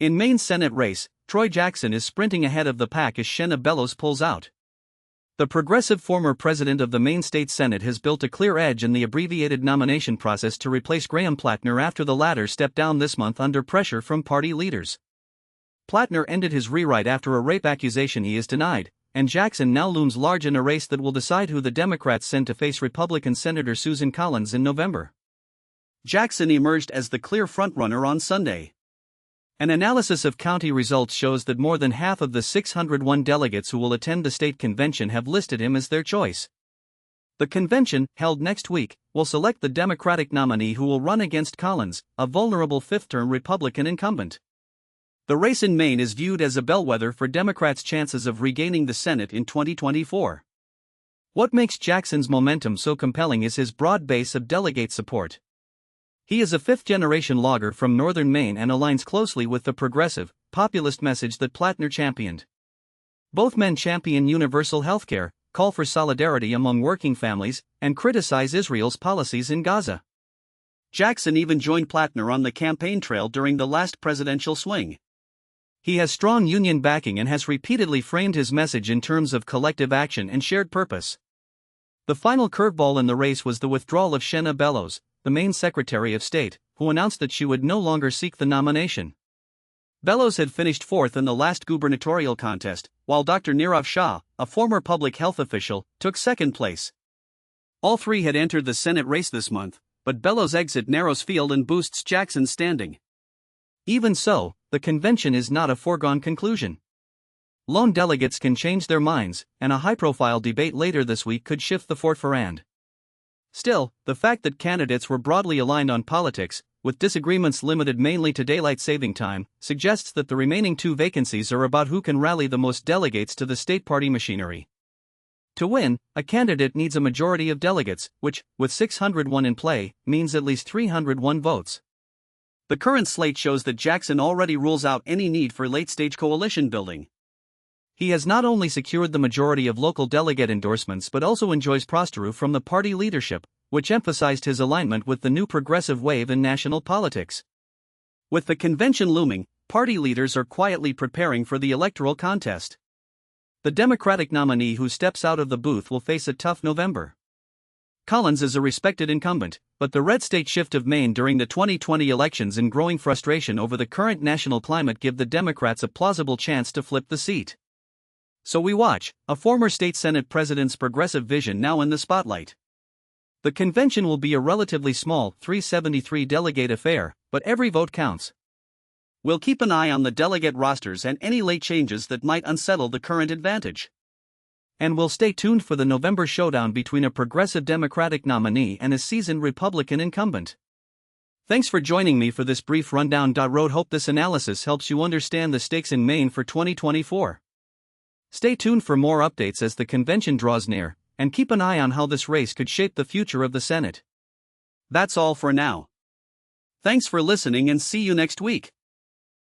In Maine's Senate race, Troy Jackson is sprinting ahead of the pack as Bellows pulls out. The progressive former president of the Maine State Senate has built a clear edge in the abbreviated nomination process to replace Graham Plattner after the latter stepped down this month under pressure from party leaders. Plattner ended his rewrite after a rape accusation he is denied, and Jackson now looms large in a race that will decide who the Democrats send to face Republican Senator Susan Collins in November. Jackson emerged as the clear frontrunner on Sunday. An analysis of county results shows that more than half of the 601 delegates who will attend the state convention have listed him as their choice. The convention, held next week, will select the Democratic nominee who will run against Collins, a vulnerable fifth-term Republican incumbent. The race in Maine is viewed as a bellwether for Democrats' chances of regaining the Senate in 2024. What makes Jackson's momentum so compelling is his broad base of delegate support. He is a fifth-generation logger from northern Maine and aligns closely with the progressive, populist message that Plattner championed. Both men champion universal health care, call for solidarity among working families, and criticize Israel's policies in Gaza. Jackson even joined Plattner on the campaign trail during the last presidential swing. He has strong union backing and has repeatedly framed his message in terms of collective action and shared purpose. The final curveball in the race was the withdrawal of Bellows, the Maine Secretary of State, who announced that she would no longer seek the nomination. Bellows had finished fourth in the last gubernatorial contest, while Dr. Nirav Shah, a former public health official, took second place. All three had entered the Senate race this month, but Bellows' exit narrows field and boosts Jackson's standing. Even so, the convention is not a foregone conclusion. Lone delegates can change their minds, and a high-profile debate later this week could shift the fort for and. Still, the fact that candidates were broadly aligned on politics, with disagreements limited mainly to daylight saving time, suggests that the remaining two vacancies are about who can rally the most delegates to the state party machinery. To win, a candidate needs a majority of delegates, which, with 601 in play, means at least 301 votes. The current slate shows that Jackson already rules out any need for late-stage coalition building. He has not only secured the majority of local delegate endorsements but also enjoys prosperity from the party leadership, which emphasized his alignment with the new progressive wave in national politics. With the convention looming, party leaders are quietly preparing for the electoral contest. The Democratic nominee who steps out of the booth will face a tough November. Collins is a respected incumbent, but the red state shift of Maine during the 2020 elections and growing frustration over the current national climate give the Democrats a plausible chance to flip the seat. So we watch, a former state Senate president's progressive vision now in the spotlight. The convention will be a relatively small 373 delegate affair, but every vote counts. We'll keep an eye on the delegate rosters and any late changes that might unsettle the current advantage. And we'll stay tuned for the November showdown between a progressive Democratic nominee and a seasoned Republican incumbent. Thanks for joining me for this brief rundown. Hope this analysis helps you understand the stakes in Maine for 2024. Stay tuned for more updates as the convention draws near, and keep an eye on how this race could shape the future of the Senate. That's all for now. Thanks for listening and see you next week.